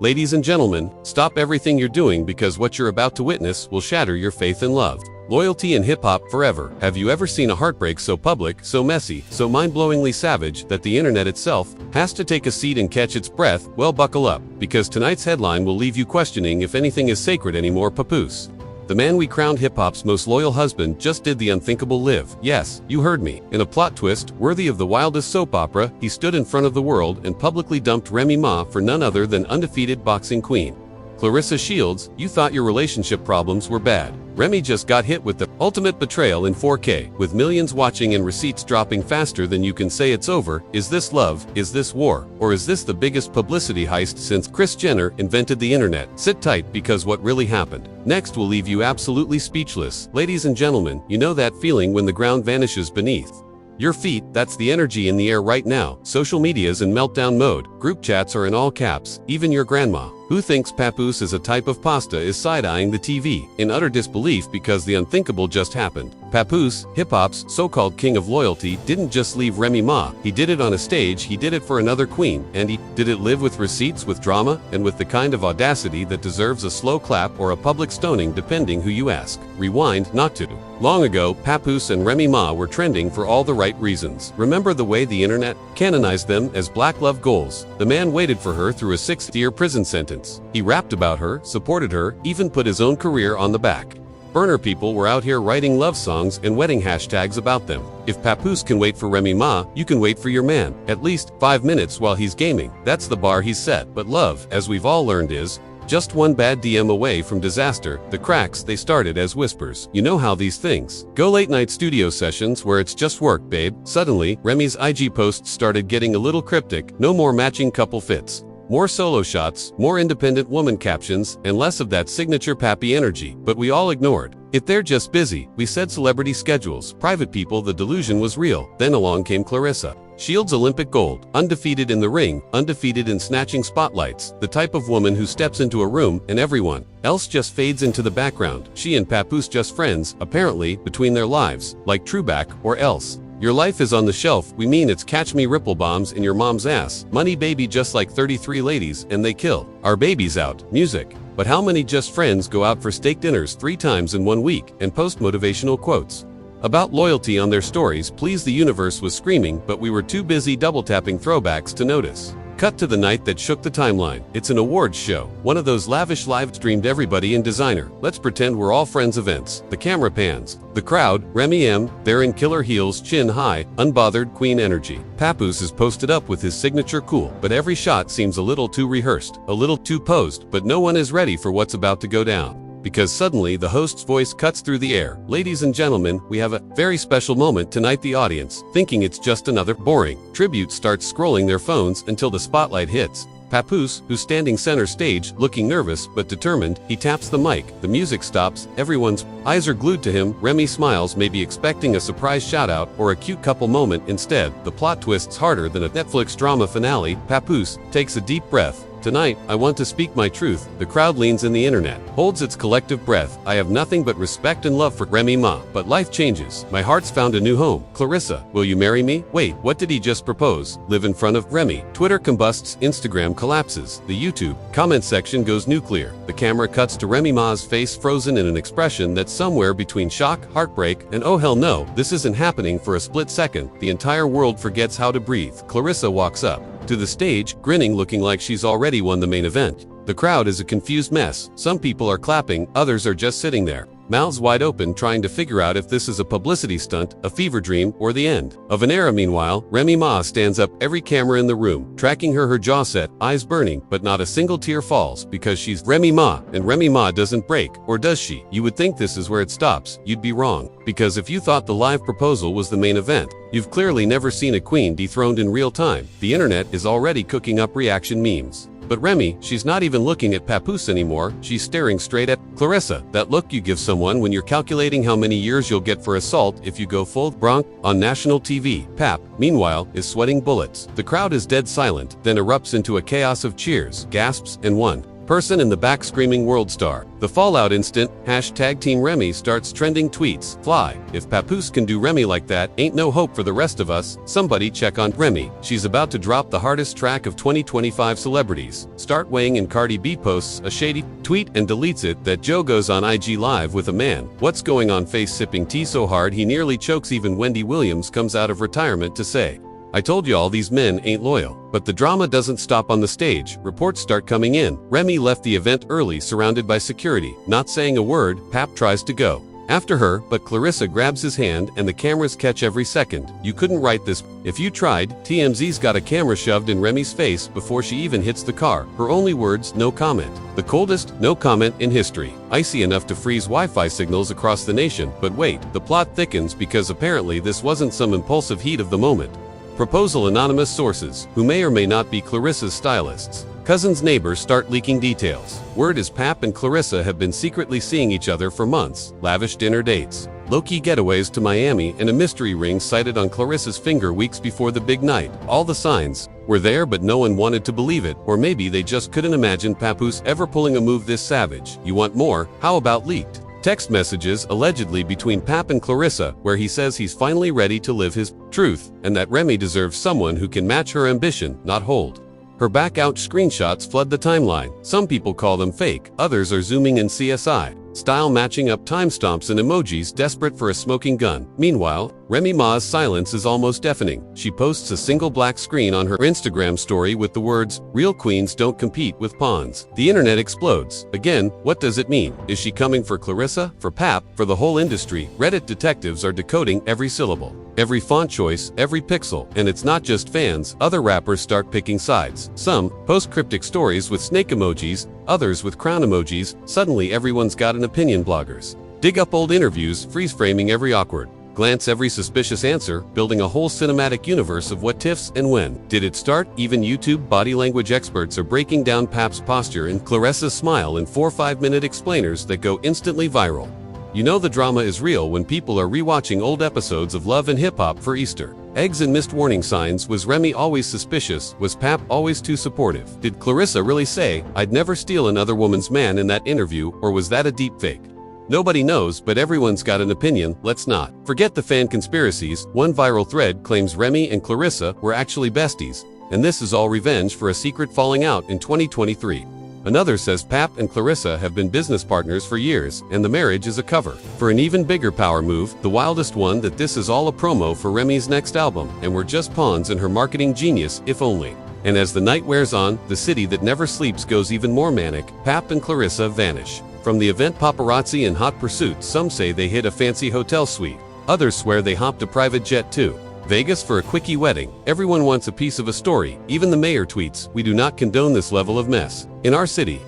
Ladies and gentlemen, stop everything you're doing because what you're about to witness will shatter your faith in love, loyalty and hip-hop forever. Have you ever seen a heartbreak so public, so messy, so mind-blowingly savage that the internet itself has to take a seat and catch its breath? Well, buckle up, because tonight's headline will leave you questioning if anything is sacred anymore. Papoose, the man we crowned hip-hop's most loyal husband, just did the unthinkable. Live. Yes, you heard me. In a plot twist worthy of the wildest soap opera, he stood in front of the world and publicly dumped Remy Ma for none other than undefeated boxing queen Claressa Shields. You thought your relationship problems were bad. Remy just got hit with the ultimate betrayal in 4K, with millions watching and receipts dropping faster than you can say it's over. Is this love? Is this war? Or is this the biggest publicity heist since Kris Jenner invented the internet? Sit tight, because what really happened next will leave you absolutely speechless. Ladies and gentlemen, you know that feeling when the ground vanishes beneath your feet? That's the energy in the air right now. Social media's in meltdown mode. Group chats are in all caps. Even your grandma, who thinks Papoose is a type of pasta, is side-eyeing the TV in utter disbelief because the unthinkable just happened. Papoose, hip-hop's so-called king of loyalty, didn't just leave Remy Ma. He did it on a stage, he did it for another queen, and he did it live with receipts, with drama, and with the kind of audacity that deserves a slow clap or a public stoning depending who you ask. Rewind, not too long ago, Papoose and Remy Ma were trending for all the right reasons. Remember the way the internet canonized them as black love goals? The man waited for her through a 6-year prison sentence. He rapped about her, supported her, even put his own career on the back burner. People were out here writing love songs and wedding hashtags about them. If Papoose can wait for Remy Ma, you can wait for your man. At least 5 minutes while he's gaming. That's the bar he's set. But love, as we've all learned, is just one bad DM away from disaster. The cracks, they started as whispers. You know how these things go. Late night studio sessions where it's just work, babe. Suddenly, Remy's IG posts started getting a little cryptic. No more matching couple fits, more solo shots, more independent woman captions, and less of that signature pappy energy. But we all ignored it. They're just busy. We said celebrity schedules, private people. The delusion was real. Then along came Claressa Shields, Olympic gold, undefeated in the ring, undefeated in snatching spotlights, the type of woman who steps into a room and everyone else just fades into the background. She and Papoose just friends, apparently, between their lives, like Trueback or else. Your life is on the shelf. We mean it's catch me ripple bombs in your mom's ass. Money, baby, just like 33 ladies, and they kill our babies out. Music. But how many just friends go out for steak dinners 3 times in 1 week and post motivational quotes about loyalty on their stories? Please, the universe was screaming, but we were too busy double-tapping throwbacks to notice. Cut to the night that shook the timeline. It's an awards show, one of those lavish live-streamed everybody in designer, let's pretend we're all friends events. The camera pans. The crowd, Remy M, there in killer heels, chin high, unbothered queen energy. Papoose is posted up with his signature cool, but every shot seems a little too rehearsed, a little too posed, but no one is ready for what's about to go down. Because suddenly the host's voice cuts through the air. Ladies and gentlemen, we have a very special moment tonight. The audience, thinking it's just another boring tribute, starts scrolling their phones until the spotlight hits Papoose, who's standing center stage, looking nervous but determined. He taps the mic. The music stops. Everyone's eyes are glued to him. Remy smiles, maybe expecting a surprise shout-out or a cute couple moment. Instead, the plot twists harder than a Netflix drama finale. Papoose takes a deep breath. Tonight, I want to speak my truth. The crowd leans in. The internet holds its collective breath. I have nothing but respect and love for Remy Ma. But life changes. My heart's found a new home. Claressa, will you marry me? Wait, what did he just propose? Live in front of Remy. Twitter combusts. Instagram collapses. The YouTube comment section goes nuclear. The camera cuts to Remy Ma's face, frozen in an expression that's somewhere between shock, heartbreak, and oh hell no, this isn't happening. For a split second, the entire world forgets how to breathe. Claressa walks up to the stage, grinning, looking like she's already won the main event. The crowd is a confused mess. Some people are clapping, others are just sitting there, mouths wide open, trying to figure out if this is a publicity stunt, a fever dream, or the end of an era. Meanwhile, Remy Ma stands up, every camera in the room tracking her jaw set, eyes burning, but not a single tear falls, because she's Remy Ma, and Remy Ma doesn't break. Or does she? You would think this is where it stops. You'd be wrong. Because if you thought the live proposal was the main event, you've clearly never seen a queen dethroned in real time. The internet is already cooking up reaction memes. But Remy, she's not even looking at Papoose anymore. She's staring straight at Claressa. That look you give someone when you're calculating how many years you'll get for assault if you go full Bronx on national TV. Pap, meanwhile, is sweating bullets. The crowd is dead silent, then erupts into a chaos of cheers, gasps, and one person in the back screaming world star. The fallout instant, hashtag Team Remy starts trending tweets. Fly. If Papoose can do Remy like that, ain't no hope for the rest of us. Somebody check on Remy. She's about to drop the hardest track of 2025 celebrities. Start weighing in. Cardi B posts a shady tweet and deletes it that Joe goes on IG Live with a man. What's going on? Face sipping tea so hard he nearly chokes. Even Wendy Williams comes out of retirement to say, I told you all these men ain't loyal. But the drama doesn't stop on the stage. Reports start coming in. Remy left the event early surrounded by security. Not saying a word, Pap tries to go after her, but Claressa grabs his hand and the cameras catch every second. You couldn't write this. If you tried, TMZ's got a camera shoved in Remy's face before she even hits the car. Her only words, no comment. The coldest no comment in history. Icy enough to freeze Wi-Fi signals across the nation. But wait, the plot thickens because apparently this wasn't some impulsive heat of the moment. Proposal. Anonymous sources, who may or may not be Claressa's stylists, cousins, neighbors start leaking details. Word is Pap and Claressa have been secretly seeing each other for months. Lavish dinner dates, low-key getaways to Miami, and a mystery ring sighted on Claressa's finger weeks before the big night. All the signs were there, but no one wanted to believe it, or maybe they just couldn't imagine Papoose ever pulling a move this savage. You want more? How about leaked text messages allegedly between Pap and Claressa, where he says he's finally ready to live his truth, and that Remy deserves someone who can match her ambition, not hold her back. Out screenshots flood the timeline. Some people call them fake, others are zooming in CSI style, matching up timestamps and emojis desperate for a smoking gun. Meanwhile, Remy Ma's silence is almost deafening. She posts a single black screen on her Instagram story with the words, "Real queens don't compete with pawns." The internet explodes. Again, what does it mean? Is she coming for Claressa? For Pap? For the whole industry? Reddit detectives are decoding every syllable, every font choice, every pixel. And it's not just fans. Other rappers start picking sides. Some post cryptic stories with snake emojis, others with crown emojis. Suddenly everyone's got an opinion. Bloggers dig up old interviews, freeze framing every awkward glance, every suspicious answer, building a whole cinematic universe of what ifs and when did it start. Even YouTube body language experts are breaking down Pap's posture and Claressa's smile in 4 5-minute explainers that go instantly viral. You know the drama is real when people are rewatching old episodes of Love and Hip Hop for Easter eggs and missed warning signs. Was Remy always suspicious? Was Pap always too supportive? Did Claressa really say, "I'd never steal another woman's man" in that interview, or was that a deep fake? Nobody knows, but everyone's got an opinion. Let's not forget the fan conspiracies. One viral thread claims Remy and Claressa were actually besties, and this is all revenge for a secret falling out in 2023. Another says Pap and Claressa have been business partners for years, and the marriage is a cover for an even bigger power move. The wildest one, that this is all a promo for Remy's next album, and we're just pawns in her marketing genius, if only. And as the night wears on, the city that never sleeps goes even more manic. Pap and Claressa vanish from the event. Paparazzi in hot pursuit. Some say they hit a fancy hotel suite. Others swear they hopped a private jet to Vegas for a quickie wedding. Everyone wants a piece of a story. Even the mayor tweets, "We do not condone this level of mess in our city."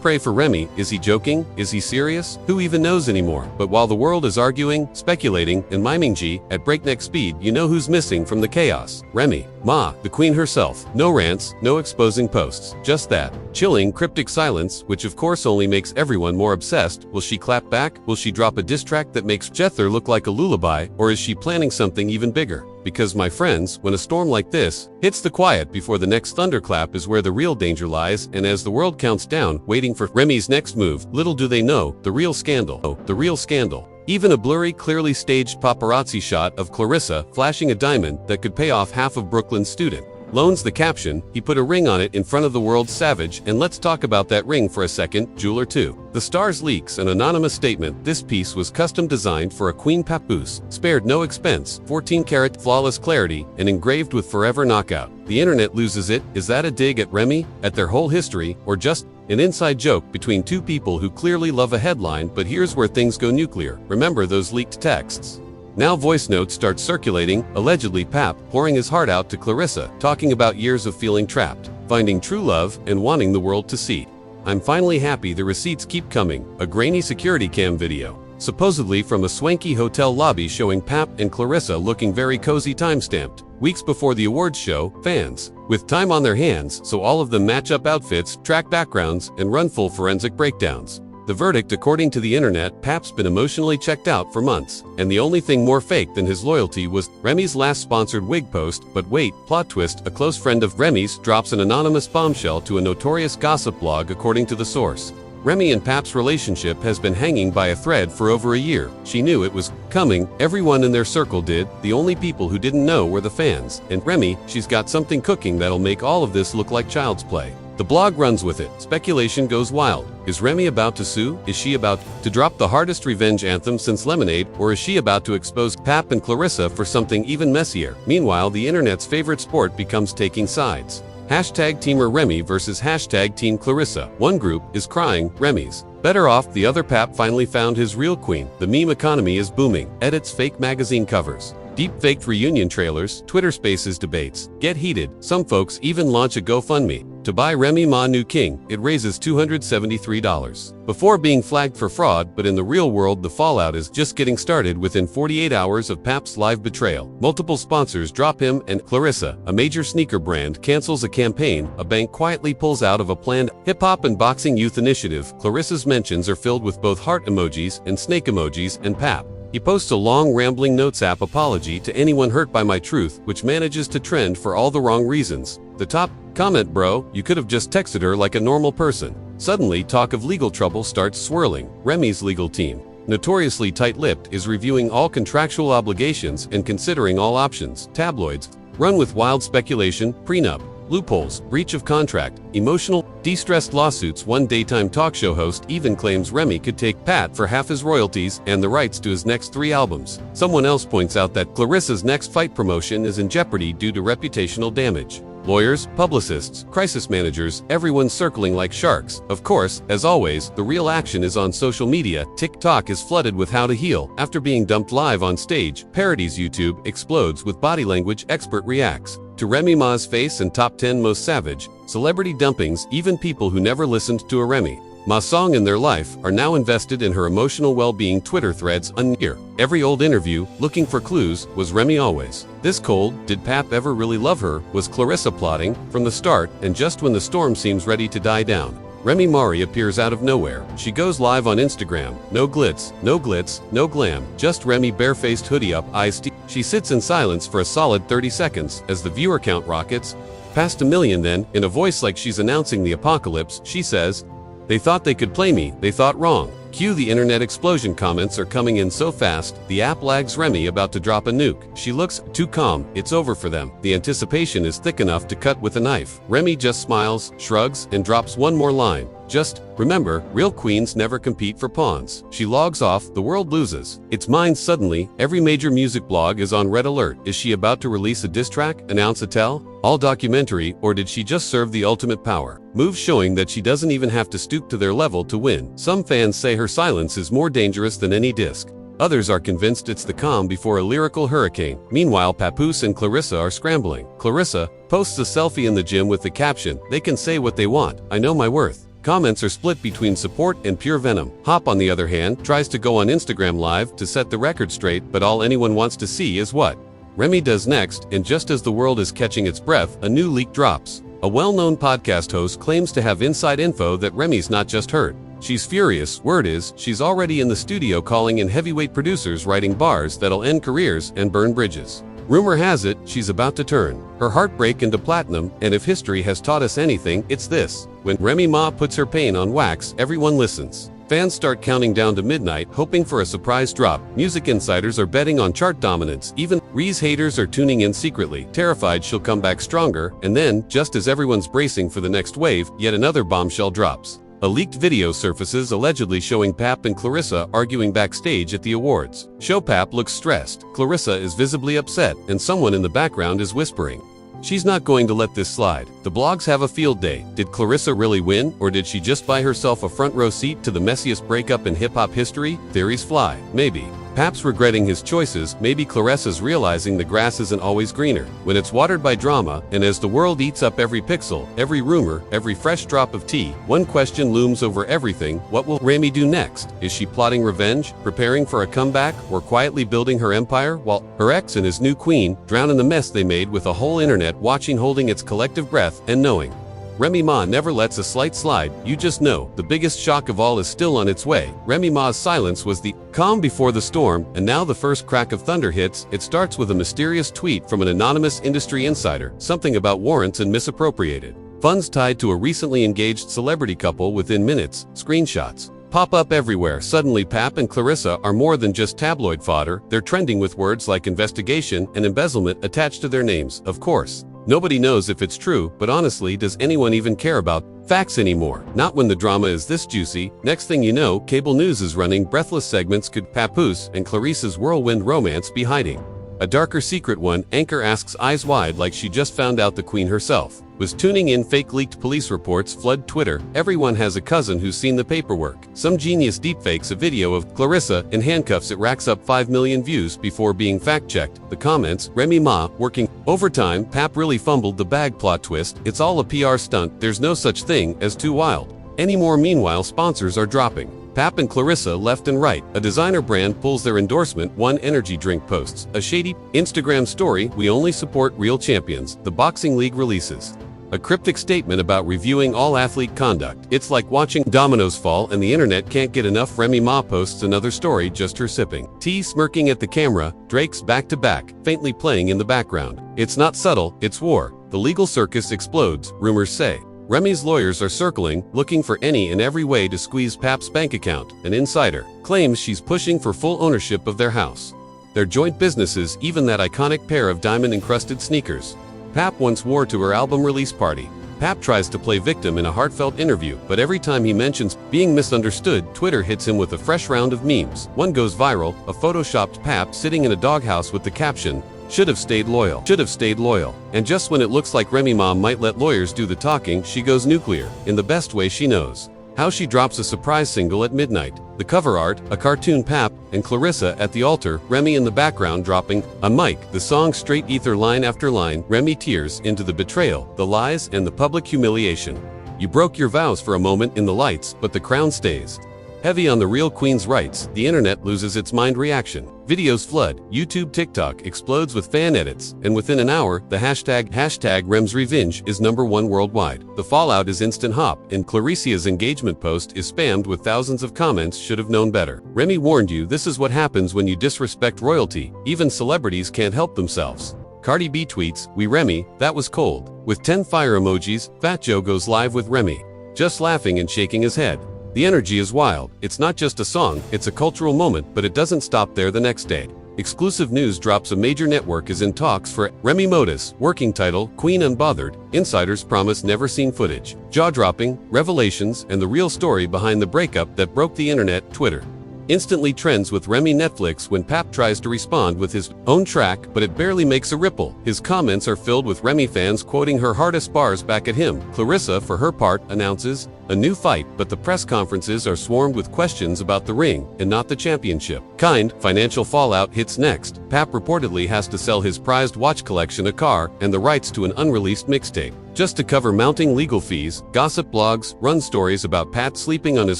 Pray for Remy. Is he joking? Is he serious? Who even knows anymore? But while the world is arguing, speculating, and miming G at breakneck speed, you know who's missing from the chaos? Remy Ma, the queen herself. No rants, no exposing posts. Just that chilling, cryptic silence, which of course only makes everyone more obsessed. Will she clap back? Will she drop a diss track that makes Jether look like a lullaby? Or is she planning something even bigger? Because, my friends, when a storm like this hits the quiet before the next thunderclap is where the real danger lies. And as the world counts down, waiting for Remy's next move, little do they know, the real scandal. Oh, the real scandal. Even a blurry, clearly staged paparazzi shot of Claressa flashing a diamond that could pay off half of Brooklyn's student loans. The caption, "He put a ring on it in front of the world's savage." And let's talk about that ring for a second. Jeweler 2. The Stars leaks an anonymous statement. This piece was custom designed for a Queen Papoose, spared no expense, 14-karat flawless clarity, and engraved with forever knockout. The internet loses it. Is that a dig at Remy, at their whole history, or just an inside joke between two people who clearly love a headline? But here's where things go nuclear. Remember those leaked texts? Now voice notes start circulating, allegedly Pap pouring his heart out to Claressa, talking about years of feeling trapped, finding true love, and wanting the world to see. "I'm finally happy." The receipts keep coming. A grainy security cam video, supposedly from a swanky hotel lobby, showing Pap and Claressa looking very cozy, time-stamped weeks before the awards show. Fans, with time on their hands, so all of them match up outfits, track backgrounds, and run full forensic breakdowns. The verdict, according to the internet, Pap's been emotionally checked out for months, and the only thing more fake than his loyalty was Remy's last sponsored wig post. But wait, plot twist, a close friend of Remy's drops an anonymous bombshell to a notorious gossip blog according to the source. Remy and Pap's relationship has been hanging by a thread for over a year. She knew it was coming, everyone in their circle did, the only people who didn't know were the fans. And Remy, she's got something cooking that'll make all of this look like child's play. The blog runs with it. Speculation goes wild. Is Remy about to sue? Is she about to drop the hardest revenge anthem since Lemonade? Or is she about to expose Pap and Claressa for something even messier? Meanwhile, the internet's favorite sport becomes taking sides. Hashtag Teamer Remy versus hashtag Team Claressa. One group is crying, Remy's better off. The other, Pap finally found his real queen. The meme economy is booming. Edits, fake magazine covers, deep-faked reunion trailers, Twitter Spaces debates get heated. Some folks even launch a GoFundMe to buy Remy Ma new king. It raises $273 before being flagged for fraud, but in the real world the fallout is just getting started. Within 48 hours of Pap's live betrayal, multiple sponsors drop him, and Claressa, a major sneaker brand, cancels a campaign. A bank quietly pulls out of a planned hip-hop and boxing youth initiative. Claressa's mentions are filled with both heart emojis and snake emojis, and Pap, he posts a long rambling notes app apology to anyone hurt by my truth, which manages to trend for all the wrong reasons. The top comment, bro, you could have just texted her like a normal person. Suddenly, talk of legal trouble starts swirling. Remy's legal team, notoriously tight-lipped, is reviewing all contractual obligations and considering all options. Tabloids run with wild speculation, prenup, loopholes, breach of contract, emotional, de-stressed lawsuits. One daytime talk show host even claims Remy could take Pat for half his royalties and the rights to his next 3 albums. Someone else points out that Claressa's next fight promotion is in jeopardy due to reputational damage. Lawyers, publicists, crisis managers, everyone's circling like sharks. Of course, as always, the real action is on social media. TikTok is flooded with how to heal after being dumped live on stage. Parodies. YouTube explodes with body language expert reacts to Remy Ma's face and top 10 most savage celebrity dumpings. Even people who never listened to a Remy Ma song in their life are now invested in her emotional well-being. Twitter threads unnear every old interview, looking for clues. Was Remy always this cold? Did Pap ever really love her? Was Claressa plotting from the start? And just when the storm seems ready to die down, Remy Ma appears out of nowhere. She goes live on Instagram. No glitz, no glam, just Remy barefaced, hoodie up, eyes. She sits in silence for a solid 30 seconds as the viewer count rockets past 1 million. Then, in a voice like she's announcing the apocalypse, she says, "They thought they could play me, they thought wrong." Cue the internet explosion. Comments are coming in so fast, the app lags Remy about to drop a nuke. She looks too calm, it's over for them. The anticipation is thick enough to cut with a knife. Remy just smiles, shrugs, and drops one more line. Just remember, real queens never compete for pawns. She logs off, the world loses its mind. Suddenly, every major music blog is on red alert. Is she about to release a diss track, announce a tell-all documentary, or did she just serve the ultimate power move, showing that she doesn't even have to stoop to their level to win? Some fans say her silence is more dangerous than any disc. Others are convinced it's the calm before a lyrical hurricane. Meanwhile, Papoose and Claressa are scrambling. Claressa posts a selfie in the gym with the caption, "They can say what they want, I know my worth." Comments are split between support and pure venom. Hop, on the other hand, tries to go on Instagram Live to set the record straight, but all anyone wants to see is what Remy does next. And just as the world is catching its breath, a new leak drops. A well-known podcast host claims to have inside info that Remy's not just hurt, she's furious. Word is, she's already in the studio calling in heavyweight producers, writing bars that'll end careers and burn bridges. Rumor has it, she's about to turn her heartbreak into platinum, and if history has taught us anything, it's this. When Remy Ma puts her pain on wax, everyone listens. Fans start counting down to midnight, hoping for a surprise drop. Music insiders are betting on chart dominance. Even Ree's haters are tuning in secretly, terrified she'll come back stronger. And then, just as everyone's bracing for the next wave, yet another bombshell drops. A leaked video surfaces allegedly showing Pap and Claressa arguing backstage at the awards show. Pap looks stressed, Claressa is visibly upset, and someone in the background is whispering, "She's not going to let this slide." The blogs have a field day. Did Claressa really win, or did she just buy herself a front row seat to the messiest breakup in hip-hop history? Theories fly. Maybe Pap's regretting his choices, maybe Claressa's realizing the grass isn't always greener when it's watered by drama. And as the world eats up every pixel, every rumor, every fresh drop of tea, one question looms over everything: what will Remy do next? Is she plotting revenge, preparing for a comeback, or quietly building her empire while her ex and his new queen drown in the mess they made, with a whole internet watching, holding its collective breath and knowing Remy Ma never lets a slight slide, you just know, the biggest shock of all is still on its way. Remy Ma's silence was the calm before the storm, and now the first crack of thunder hits. It starts with a mysterious tweet from an anonymous industry insider, something about warrants and misappropriated funds tied to a recently engaged celebrity couple. Within minutes, screenshots pop up everywhere. Suddenly Pap and Claressa are more than just tabloid fodder, they're trending with words like investigation and embezzlement attached to their names. Of course, nobody knows if it's true, but honestly, does anyone even care about facts anymore? Not when the drama is this juicy. Next thing you know, cable news is running breathless segments. Could Papoose and Clarissa's whirlwind romance be hiding a darker secret? One anchor asks, eyes wide like she just found out the queen herself was tuning in. Fake leaked police reports flood Twitter. Everyone has a cousin who's seen the paperwork. Some genius deepfakes a video of Claressa in handcuffs. It racks up 5 million views before being fact-checked. The comments, Remy Ma working overtime, Pap really fumbled the bag. Plot twist, it's all a PR stunt. There's no such thing as too wild anymore. Meanwhile, sponsors are dropping Pap and Claressa left and right. A designer brand pulls their endorsement. One energy drink posts a shady Instagram story, we only support real champions. The boxing league releases a cryptic statement about reviewing all athlete conduct. It's like watching dominoes fall and the internet can't get enough. Remy Ma posts another story, just her sipping tea, smirking at the camera. Drake's back to back, faintly playing in the background. It's not subtle, it's war. The legal circus explodes, rumors say. Remy's lawyers are circling, looking for any and every way to squeeze Pap's bank account. An insider claims she's pushing for full ownership of their house, their joint businesses, even that iconic pair of diamond-encrusted sneakers Pap once wore to her album release party. Pap tries to play victim in a heartfelt interview, but every time he mentions being misunderstood, Twitter hits him with a fresh round of memes. One goes viral, a photoshopped Pap sitting in a doghouse with the caption, "Should have stayed loyal. Should have stayed loyal." And just when it looks like Remy Ma might let lawyers do the talking, she goes nuclear, in the best way she knows how. She drops a surprise single at midnight. The cover art, a cartoon Pap and Claressa at the altar, Remy in the background dropping a mic. The song straight ether line after line. Remy tears into the betrayal, the lies, and the public humiliation. You broke your vows for a moment in the lights, but the crown stays heavy on the real queen's rights. The internet loses its mind. Reaction videos flood. YouTube, TikTok explodes with fan edits, and within an hour, the hashtag Rem's Revenge is #1 worldwide. The fallout is instant. Hop and Clarissa's engagement post is spammed with thousands of comments. Should have known better. Remy warned you. This is what happens when you disrespect royalty. Even celebrities can't help themselves. Cardi B tweets, "We Remy, that was cold," with 10 fire emojis. Fat Joe goes live with Remy just laughing and shaking his head. The energy is wild. It's not just a song, it's a cultural moment, but it doesn't stop there. The next day, exclusive news drops. A major network is in talks for Remy Modus. Working title, Queen Unbothered. Insiders promise never-seen footage, jaw-dropping revelations, and the real story behind the breakup that broke the internet. Twitter instantly trends with Remy. Netflix when Pap tries to respond with his own track, but it barely makes a ripple. His comments are filled with Remy fans quoting her hardest bars back at him. Claressa, for her part, announces a new fight, but the press conferences are swarmed with questions about the ring and not the championship. Financial fallout hits next. Pap reportedly has to sell his prized watch collection, a car, and the rights to an unreleased mixtape just to cover mounting legal fees. Gossip blogs run stories about Pat sleeping on his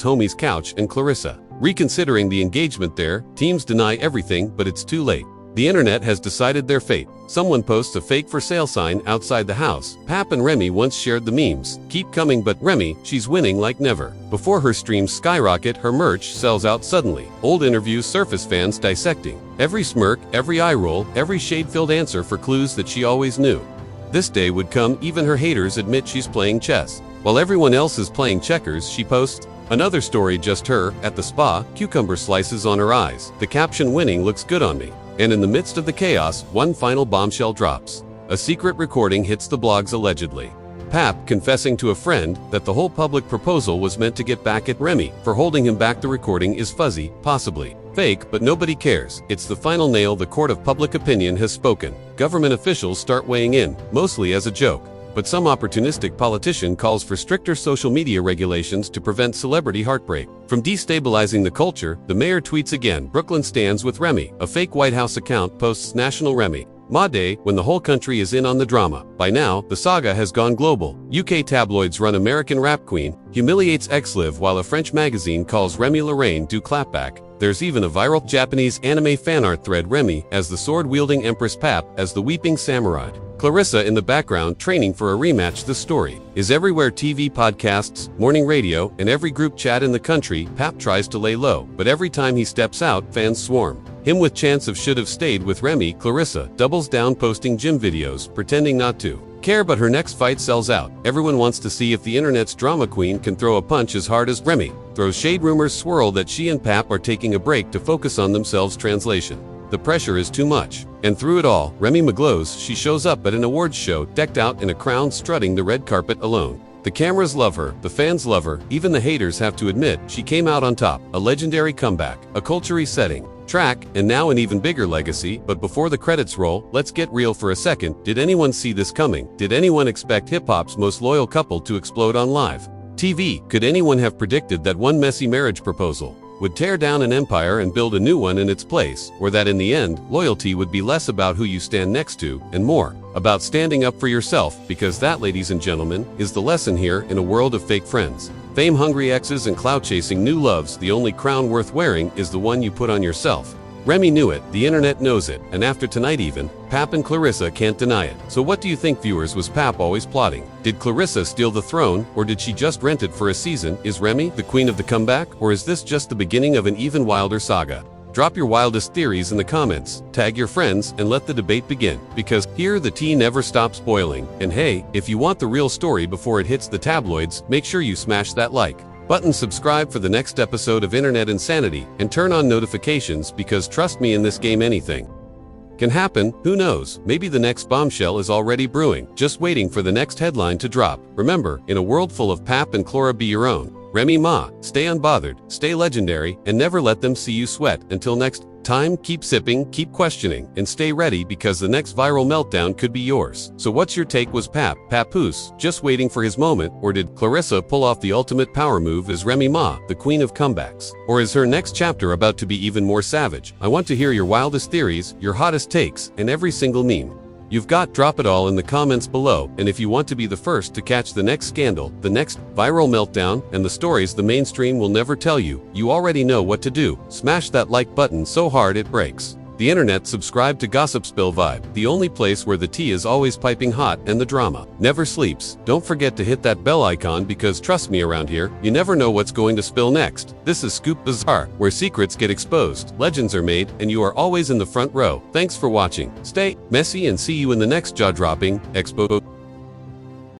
homie's couch and Claressa reconsidering the engagement. There, teams deny everything, but it's too late. The internet has decided their fate. Someone posts a fake for sale sign outside the house. Pap and Remy once shared the memes. Keep coming, but Remy, she's winning like never. Before her streams skyrocket, her merch sells out suddenly. Old interviews surface, fans dissecting every smirk, every eye roll, every shade-filled answer for clues that she always knew. This day would come. Even her haters admit she's playing chess. While everyone else is playing checkers, she posts another story, just her at the spa, cucumber slices on her eyes. The caption, "Winning looks good on me." And in the midst of the chaos, one final bombshell drops. A secret recording hits the blogs. Allegedly, Pap confessing to a friend that the whole public proposal was meant to get back at Remy for holding him back. The recording is fuzzy, possibly fake, but nobody cares. It's the final nail. The court of public opinion has spoken. Government officials start weighing in, mostly as a joke. But some opportunistic politician calls for stricter social media regulations to prevent celebrity heartbreak from destabilizing the culture. The mayor tweets again. Brooklyn stands with Remy. A fake White House account posts National Remy Ma Day when the whole country is in on the drama. By now, the saga has gone global. UK tabloids run American rap queen humiliates ex-Liv, while a French magazine calls Remy Lorraine du clapback. There's even a viral Japanese anime fanart thread Remy as the sword-wielding Empress Pap as the weeping samurai. Claressa in the background training for a rematch. The story is everywhere: TV, podcasts, morning radio, and every group chat in the country. Pap tries to lay low, but every time he steps out, fans swarm him with chants of "should have stayed with Remy." Claressa doubles down, posting gym videos, pretending not to care, but her next fight sells out. Everyone wants to see if the internet's drama queen can throw a punch as hard as Remy throws shade. Rumors swirl that she and Pap are taking a break to focus on themselves. Translation: the pressure is too much. And through it all, Remy Ma glows. She shows up at an awards show decked out in a crown, strutting the red carpet alone. The cameras love her, the fans love her, even the haters have to admit she came out on top. A legendary comeback, a culture-setting track, and now an even bigger legacy. But before the credits roll, let's get real for a second. Did anyone see this coming? Did anyone expect hip-hop's most loyal couple to explode on live TV? Could anyone have predicted that one messy marriage proposal would tear down an empire and build a new one in its place? Or that in the end, loyalty would be less about who you stand next to and more about standing up for yourself? Because that, ladies and gentlemen, is the lesson here. In a world of fake friends, fame-hungry exes, and clout-chasing new loves, the only crown worth wearing is the one you put on yourself. Remy knew it, the internet knows it, and after tonight even, Pap and Claressa can't deny it. So what do you think, viewers? Was Pap always plotting? Did Claressa steal the throne, or did she just rent it for a season? Is Remy the queen of the comeback, or is this just the beginning of an even wilder saga? Drop your wildest theories in the comments, tag your friends, and let the debate begin. Because here the tea never stops boiling. And hey, if you want the real story before it hits the tabloids, make sure you smash that like button, subscribe for the next episode of Internet Insanity, and turn on notifications, because trust me, in this game anything can happen. Who knows, maybe the next bombshell is already brewing, just waiting for the next headline to drop. Remember, in a world full of Pap and Clara, be your own Remy Ma. Stay unbothered, stay legendary, and never let them see you sweat. Until next time, keep sipping, keep questioning, and stay ready, because the next viral meltdown could be yours. So what's your take? Was Papoose just waiting for his moment, or did Claressa pull off the ultimate power move? Is Remy Ma the queen of comebacks, or is her next chapter about to be even more savage? I want to hear your wildest theories, your hottest takes, and every single meme you've got. Drop it all in the comments below. And if you want to be the first to catch the next scandal, the next viral meltdown, and the stories the mainstream will never tell you, you already know what to do. Smash that like button so hard it breaks the internet. Subscribe to Gossip Spill Vibe, the only place where the tea is always piping hot and the drama never sleeps. Don't forget to hit that bell icon, because trust me, around here, you never know what's going to spill next. This is Scoop Bazaar, where secrets get exposed, legends are made, and you are always in the front row. Thanks for watching. Stay messy, and see you in the next jaw-dropping expo.